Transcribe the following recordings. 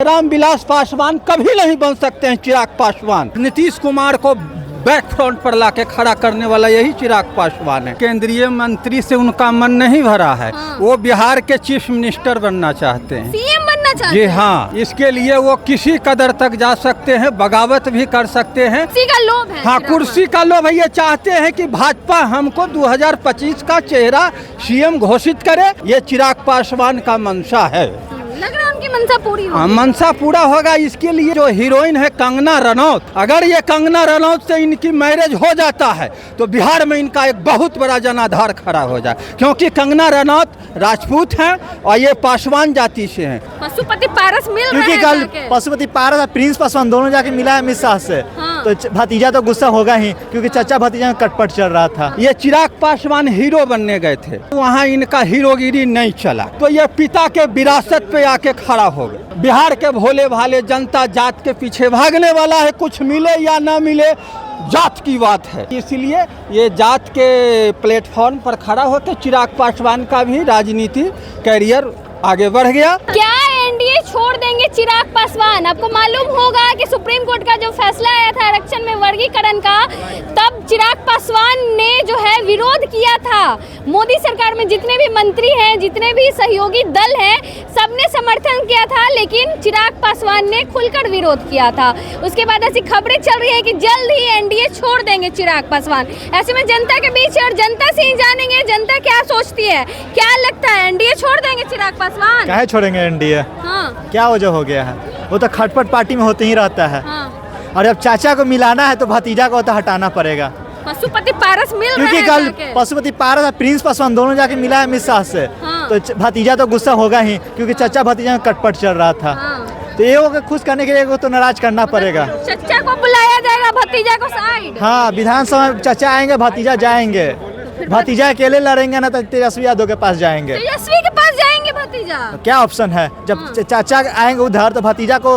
रामविलास पासवान कभी नहीं बन सकते हैं चिराग पासवान। नीतीश कुमार को बैक फ्रंट पर लाके खड़ा करने वाला यही चिराग पासवान है। केंद्रीय मंत्री से उनका मन नहीं भरा है। वो बिहार के चीफ मिनिस्टर बनना चाहते हैं, सीएम बनना चाहते जी हैं। हाँ, इसके लिए वो किसी कदर तक जा सकते हैं, बगावत भी कर सकते हैं। कुर्सी का लोभ है। हाँ, कुर्सी का लोभ है। ये चाहते हैं कि भाजपा हमको 2025 का चेहरा सीएम घोषित करे। ये चिराग पासवान का मंशा है। लग रहा है उनकी मनसा पूरी होगी। मनसा पूरा होगा। इसके लिए जो हीरोइन है कंगना रनौत, अगर ये कंगना रनौत से इनकी मैरिज हो जाता है तो बिहार में इनका एक बहुत बड़ा जनाधार खड़ा हो जाए, क्योंकि कंगना रनौत राजपूत हैं और ये पासवान जाति से हैं। पशुपति पारस मिल रहे क्योंकि हैं कल जाके। पशुपति पारस और प्रिंस पासवान दोनों जाके मिला है अमित शाह से। हाँ। तो भतीजा तो गुस्सा होगा ही, क्योंकि चचा भतीजा में कटपट चल रहा था। ये चिराग पासवान हीरो बनने गए थे, वहाँ इनका हीरोगिरी नहीं चला, तो ये पिता के विरासत पे आके खड़ा हो गए। बिहार के भोले भाले जनता जात के पीछे भागने वाला है, कुछ मिले या ना मिले जात की बात है। इसलिए ये जात के प्लेटफॉर्म पर खड़ा होकर चिराग पासवान का भी राजनीति कैरियर आगे बढ़ गया। क्या एनडीए छोड़ देंगे चिराग पासवान? आपको मालूम होगा कि सुप्रीम कोर्ट का जो फैसला आया था आरक्षण में वर्गीकरण का, तब चिराग पासवान ने जो है विरोध किया था। मोदी सरकार में जितने भी मंत्री हैं, जितने भी सहयोगी दल हैं, सबने समर्थन किया था, लेकिन चिराग पासवान ने खुलकर विरोध किया था। उसके बाद ऐसी खबरें चल रही है कि जल्द ही एनडीए छोड़ देंगे चिराग पासवान। ऐसे में जनता के बीच और जनता से ही जानेंगे जनता क्या सोचती है। क्या लगता है, एनडीए छोड़ देंगे चिराग पासवान? काहे छोड़ेंगे एनडीए? हाँ। क्या वजह हो गया है? वो तो खटपट पार्टी में होते ही रहता है। हाँ। और जब चाचा को मिलाना है तो भतीजा को तो हटाना पड़ेगा। पशुपति पारस मिल रहे क्योंकि हैं कल जाके। पशुपति पारस और प्रिंस पासवान दोनों जाके मिला है अमित शाह से। हाँ। तो भतीजा तो गुस्सा होगा ही, क्योंकि चचा भतीजा में कटपट चल रहा था। हाँ। तो ये को खुश करने के लिए तो नाराज करना पड़ेगा। चचा को बुलाया जाएगा, भतीजा को साइड। हाँ, विधानसभा में चचा आएंगे, भतीजा जाएंगे। भतीजा अकेले लड़ेंगे ना तो तेजस्वी यादव के पास जाएंगे। तेजस्वी के पास जाएंगे भतीजा। तो क्या ऑप्शन है? जब चाचा आएंगे उधर तो भतीजा को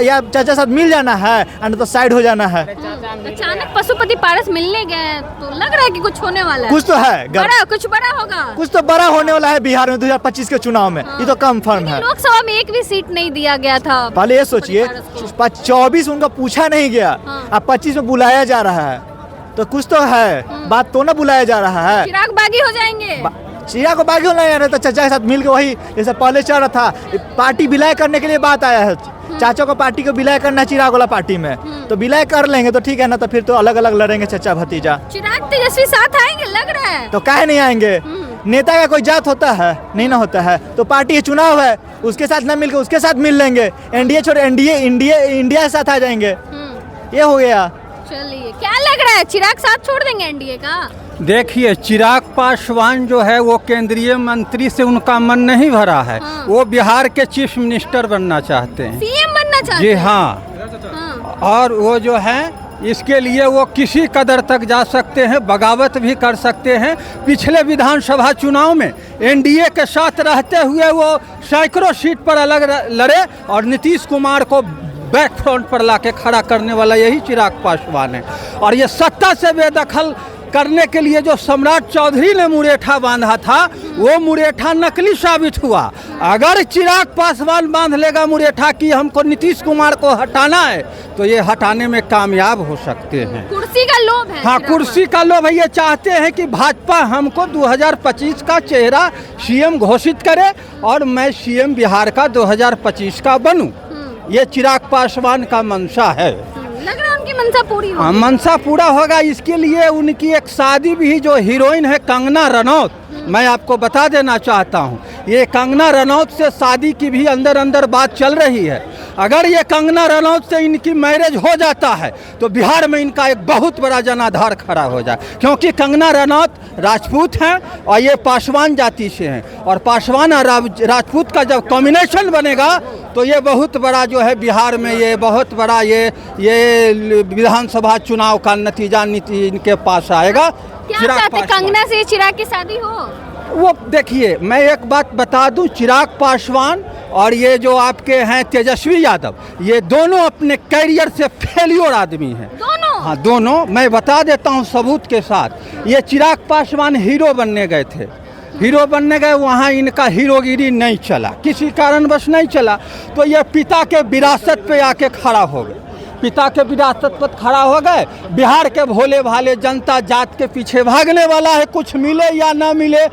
या चाचा साथ मिल जाना है, और तो साइड हो जाना है। अचानक पशुपति पारस मिलने गए तो लग रहा है कि कुछ होने वाला है। कुछ तो है, कुछ बड़ा होगा। कुछ तो बड़ा होने वाला है बिहार में 2025 के चुनाव में। ये तो कंफर्म है। लोकसभा में एक भी सीट नहीं दिया गया था। पहले ये सोचिए, 24 उनका पूछा नहीं गया, अब 25 में बुलाया जा रहा है, तो कुछ तो है। बात तो ना बुलाया जा रहा है। चिराग बागी हो जाएंगे। चिराग को बागी होना है तो चाचा के साथ मिलकर वही जैसे पहले चल रहा था, पार्टी विलय करने के लिए बात आया है। चाचा को पार्टी को विलय करना है चिराग वाला पार्टी में, तो विलय कर लेंगे तो ठीक है ना, तो फिर तो अलग अलग लड़ेंगे चचा भतीजा। चिराग तेजस्वी साथ आएंगे लग रहा है। तो काहे नहीं आएंगे? नेता का कोई जात होता है? नहीं ना होता है। तो पार्टी चुनाव है, उसके साथ ना मिलकर उसके साथ मिल लेंगे। एनडीए छोड़ इंडिया के साथ आ जाएंगे। ये हो गया। चलिए, क्या लग रहा है, चिराग साथ छोड़ देंगे एनडीए का? देखिए, चिराग पासवान जो है वो केंद्रीय मंत्री से उनका मन नहीं भरा है। वो बिहार के चीफ मिनिस्टर बनना चाहते हैं, सीएम बनना चाहते जी हैं। हाँ। और वो जो है इसके लिए वो किसी कदर तक जा सकते हैं, बगावत भी कर सकते हैं। पिछले विधानसभा चुनाव में एनडीए के साथ रहते हुए वो सैकड़ों सीट पर अलग लड़े और नीतीश कुमार को बैक फ्रंट पर लाके खड़ा करने वाला यही चिराग पासवान है। और ये सत्ता से बेदखल करने के लिए जो सम्राट चौधरी ने मुरेठा बांधा था, वो मुरेठा नकली साबित हुआ। अगर चिराग पासवान बांध लेगा मुरेठा कि हमको नीतीश कुमार को हटाना है, तो ये हटाने में कामयाब हो सकते हैं। कुर्सी का लोभ है। हाँ, कुर्सी का लोभ है। ये चाहते हैं कि भाजपा हमको 2025 का चेहरा सीएम घोषित करे और मैं सीएम बिहार का 2025 का बनूं। ये चिराग पासवान का मंशा है। लग रहा है उनकी मनसा पूरी होगी। हाँ, मनसा पूरा होगा। इसके लिए उनकी एक शादी भी, जो हीरोइन है कंगना रनौत, मैं आपको बता देना चाहता हूँ, ये कंगना रनौत से शादी की भी अंदर अंदर बात चल रही है। अगर ये कंगना रनौत से इनकी मैरिज हो जाता है तो बिहार में इनका एक बहुत बड़ा जनाधार खड़ा हो जाए, क्योंकि कंगना रनौत राजपूत हैं और ये पासवान जाति से हैं। और पासवान और राजपूत का जब कॉम्बिनेशन बनेगा तो ये बहुत बड़ा जो है बिहार में, ये बहुत बड़ा ये विधानसभा चुनाव का नतीजा इनके पास आएगा। क्या चाहते, कंगना से चिराग की शादी हो? वो देखिए, मैं एक बात बता दूं, चिराग पासवान और ये जो आपके हैं तेजस्वी यादव, ये दोनों अपने कैरियर से फेलियर आदमी हैं। दोनों? हाँ, दोनों। मैं बता देता हूं सबूत के साथ। ये चिराग पासवान हीरो बनने गए थे, हीरो बनने गए, वहाँ इनका हीरोगिरी नहीं चला, किसी कारणवश नहीं चला। तो ये पिता के विरासत पे आके खड़ा हो गए, पिता के विरासत पर खड़ा हो गए। बिहार के भोले भाले जनता जात के पीछे भागने वाला है, कुछ मिले या ना मिले,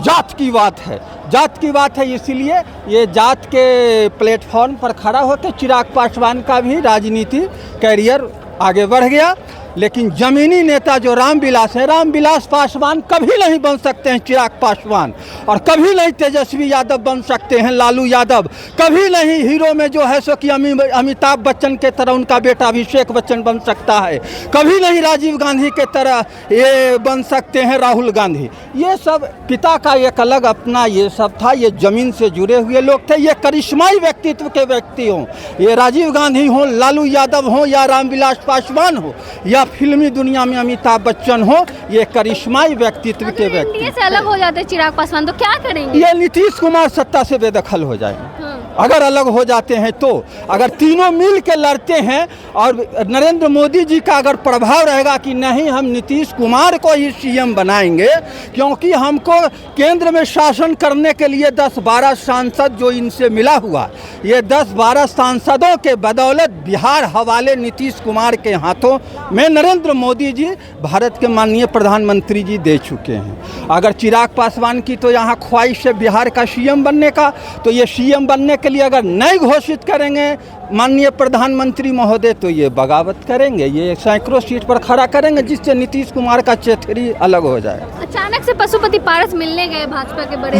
जात की बात है, जात की बात है। इसीलिए ये जात के प्लेटफॉर्म पर खड़ा होकर चिराग पासवान का भी राजनीति कैरियर आगे बढ़ गया। लेकिन जमीनी नेता जो रामविलास है, रामविलास पासवान कभी नहीं बन सकते हैं चिराग पासवान, और कभी नहीं तेजस्वी यादव बन सकते हैं लालू यादव, कभी नहीं हीरो में जो है सो कि अमिताभ बच्चन के तरह उनका बेटा अभिषेक बच्चन बन सकता है, कभी नहीं राजीव गांधी के तरह ये बन सकते हैं राहुल गांधी। ये सब पिता का एक अलग अपना ये सब था, ये जमीन से जुड़े हुए लोग थे, ये करिश्माई व्यक्तित्व के व्यक्ति हों, ये राजीव गांधी हों, लालू यादव हों या रामविलास पासवान हो या फिल्मी दुनिया में अमिताभ बच्चन हो, ये करिश्माई व्यक्तित्व के व्यक्ति। एनडीए से अलग हो जाते हैं चिराग पासवान तो क्या करेंगे? ये नीतीश कुमार सत्ता से बेदखल हो जाएंगे अगर अलग हो जाते हैं तो। अगर तीनों मिल के लड़ते हैं और नरेंद्र मोदी जी का अगर प्रभाव रहेगा कि नहीं हम नीतीश कुमार को ही सीएम बनाएंगे, क्योंकि हमको केंद्र में शासन करने के लिए 10-12 सांसद जो इनसे मिला हुआ, ये 10-12 सांसदों के बदौलत बिहार हवाले नीतीश कुमार के हाथों में नरेंद्र मोदी जी भारत के माननीय प्रधानमंत्री जी दे चुके हैं। अगर चिराग पासवान की तो यहाँ ख्वाहिश है बिहार का सीएम बनने का, तो ये सीएम बनने के लिए अगर नहीं घोषित करेंगे माननीय प्रधानमंत्री महोदय तो ये बगावत करेंगे, ये सैकड़ों सीट पर खड़ा करेंगे, जिससे नीतीश कुमार का चेहरी अलग हो जाए। अचानक से पशुपति पारस मिलने गए भाजपा के बड़े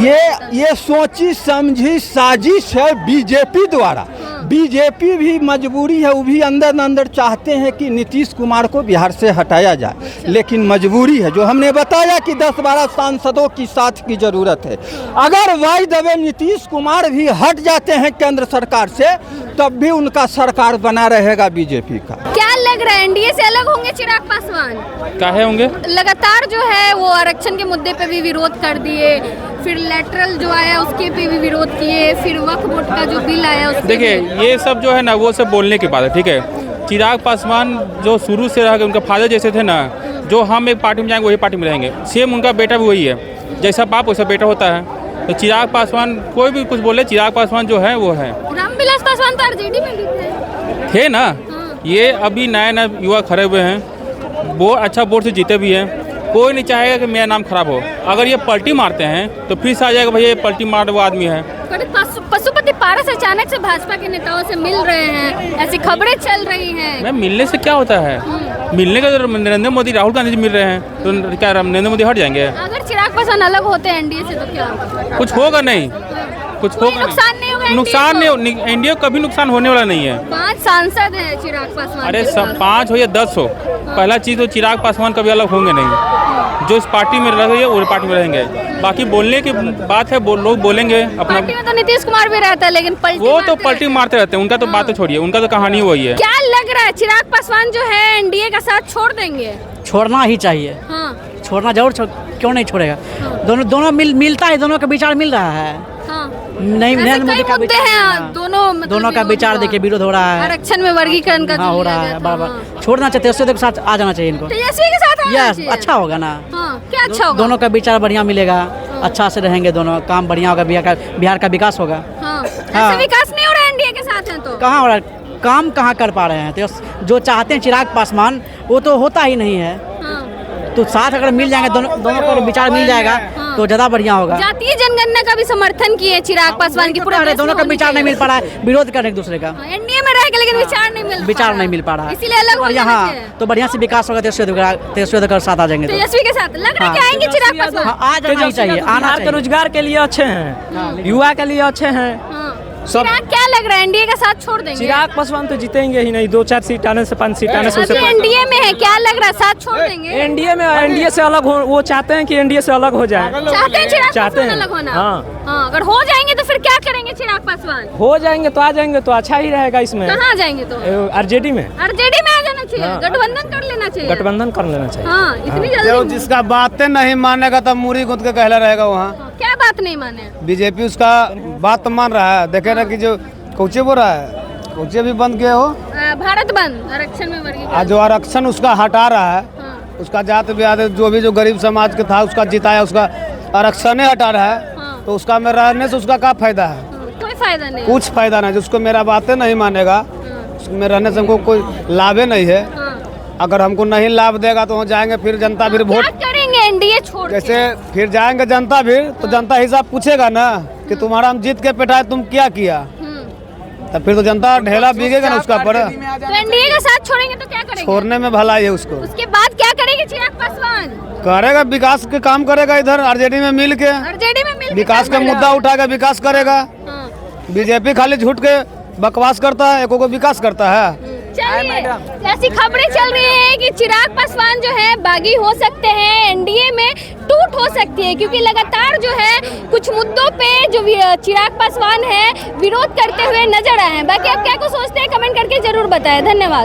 ये सोची समझी साजिश है बीजेपी द्वारा। बीजेपी भी मजबूरी है, वो भी अंदर अंदर चाहते हैं कि नीतीश कुमार को बिहार से हटाया जाए, लेकिन मजबूरी है। जो हमने बताया कि 10-12 सांसदों की साथ की जरूरत है। अगर वाई दबे नीतीश कुमार भी हट जाते हैं केंद्र सरकार से, तब भी उनका सरकार बना रहेगा बीजेपी का। क्या लग रहा है एनडीए से अलग होंगे चिराग पासवान? काहे होंगे? लगातार जो है वो आरक्षण के मुद्दे पे भी विरोध कर दिए, फिर लेटरल जो आया उसके पे भी विरोध किए, फिर वक्फ बोर्ड का जो बिल आया उसके देखिए ये सब जो है ना वो सब बोलने की बात है, ठीक है। चिराग पासवान जो शुरू से रह गए, उनका फादर जैसे थे ना, जो हम एक पार्टी में जाएंगे वही पार्टी में रहेंगे, सेम उनका बेटा भी वही है, जैसा बाप वैसा बेटा होता है। तो चिराग पासवान कोई भी कुछ बोले, चिराग पासवान जो है वो है। रामविलास पासवान तो आरजेडी में भी थे ना, ये अभी नए युवा खड़े हुए हैं, वो अच्छा वोट से जीते भी हैं। कोई नहीं चाहेगा कि मेरा नाम खराब हो। अगर ये पलटी मारते हैं तो फिर से आ जाएगा भैया ये पलटी मार वो आदमी है। पशुपति पारस अचानक से भाजपा के नेताओं से मिल रहे हैं, ऐसी खबरें चल रही हैं। मैं मिलने से क्या होता है? मिलने का तो नरेंद्र मोदी राहुल गांधी जी मिल रहे हैं, तो क्या नरेंद्र मोदी हट जाएंगे? अगर चिराग पासवान अलग होते हैं एनडीए से तो क्या होगा? कुछ होगा नहीं, कुछ होगा नुकसान नहीं होगा, नुकसान नहीं, एनडीए कभी नुकसान होने वाला नहीं है। 5 सांसद हैं चिराग पासवान। अरे 5 हो या 10 हो, पहला चीज़ तो चिराग पासवान कभी अलग होंगे नहीं। जो इस पार्टी में रह गई है वो पार्टी में रहेंगे। बाकी बोलने की बात है, लोग बोलेंगे अपना। पार्टी में तो नीतीश कुमार भी रहता है, लेकिन वो तो पलटी मारते रहते हैं, उनका तो बात छोड़िए, उनका तो कहानी वही है। क्या लग रहा है चिराग पासवान जो है एनडीए का साथ छोड़ देंगे? छोड़ना ही चाहिए। छोड़ना जरूर, क्यों नहीं छोड़ेगा? दोनों मिलता है, दोनों का विचार मिल रहा है। नहीं, नरेंद्र मोदी का विचार हैं, दोनों का विचार देखिए विरोध हो रहा है, आरक्षण में वर्गीकरण का हो रहा है बराबर। छोड़ना चाहिए, तेजस्वी के साथ आ जाना चाहिए इनको। तेजस्वी के साथ यस, अच्छा होगा ना। क्या अच्छा होगा? दोनों का विचार बढ़िया मिलेगा, अच्छा से रहेंगे दोनों, काम बढ़िया होगा, बिहार का विकास होगा। ऐसे विकास नहीं हो रहा एनडीए के साथ है तो कहाँ हो रहा है? काम कहाँ कर पा रहे हैं? तो जो चाहते हैं चिराग पासवान वो तो होता ही नहीं है। तो साथ अगर मिल जाएंगे, दोनों को विचार मिल जाएगा तो ज्यादा बढ़िया होगा। जातीय जनगणना का भी समर्थन किए चिराग पासवान की, पूरा दोनों का विचार नहीं मिल पा रहा है, विरोध कर रहे एक दूसरे का। एनडीए में रहेगा लेकिन विचार नहीं मिल पा रहा है, इसीलिए अलग हो जाना चाहिए। तो बढ़िया से विकास होगा, तेजस्वी के साथ आ जाएंगे। तेजस्वी के साथ लग रहा है कि आएंगे चिराग पासवान? आ जाना चाहिए, आना चाहिए। रोजगार के लिए अच्छे हैं, युवा के लिए अच्छे हैं। चिराग क्या लग रहा है एनडीए का साथ छोड़ देंगे? चिराग पासवान तो जीतेंगे ही नहीं, 2-4 सीट आने से 5 सीट आने से। एनडीए में है, क्या लग रहा है साथ छोड़ देंगे? एनडीए में, एनडीए से अलग हो, वो चाहते हैं कि एनडीए से अलग हो जाए। चाहते हैं चिराग चाहते पासवान हैं अलग होना? हाँ। अगर हो जाएंगे तो फिर क्या करेंगे चिराग पासवान? हो जाएंगे तो आ जाएंगे तो अच्छा ही रहेगा। इसमें कहाँ आ जाएंगे तो? आरजेडी में आ जाना चाहिए, गठबंधन कर लेना चाहिए। गठबंधन कर लेना चाहिए। हाँ, इतनी जल्दी? जिसका बातें नहीं मानेगा तब मुरी गुद के कहला रहेगा वहाँ। क्या बात नहीं माने? बीजेपी उसका बात मान रहा है, देखे ना कि जो कोचे बोल रहा है, कोचे भी बंद किए हो, भारत बंद, आरक्षण में वर्गीकरण। आज जो आरक्षण उसका हटा रहा है, उसका जात ब्याह जो भी जो गरीब समाज के था उसका जिताया, उसका आरक्षण हटा रहा है हाँ। तो उसका में रहने से उसका क्या फायदा है? कोई फायदा नहीं। कुछ फायदा नहीं। जिसको मेरा बातें नहीं मानेगा उसमें रहने से हमको कोई लाभ ही नहीं है। हाँ। अगर हमको नहीं लाभ देगा तो वहाँ जाएंगे फिर जनता फिर क्या वोट करेंगे एनडीए छोड़ के? जैसे फिर जाएंगे जनता फिर तो जनता हिसाब पूछेगा ना कि तुम्हारा हम जीत के बैठाए तुम क्या किया, तो फिर तो जनता ढेला बीगेगा ना उसका पर। तो एनडीए का साथ छोड़ेंगे तो क्या करेंगे? छोड़ने में भलाई है उसको। उसके बाद क्या करेंगे चिराग पासवान? करेगा विकास के काम करेगा इधर आरजेडी में मिल के, आरजेडी में मिल विकास का मुद्दा उठाकर विकास करेगा। बीजेपी खाली झूठ के बकवास करता है, एको को विकास करता है। चलिए, ऐसी खबरें चल रही हैं कि चिराग पासवान जो है बागी हो सकते हैं, एनडीए में टूट हो सकती है, क्योंकि लगातार जो है कुछ मुद्दों पे जो चिराग पासवान है विरोध करते हुए नजर आए हैं। बाकी आप क्या को सोचते हैं कमेंट करके जरूर बताएं। धन्यवाद।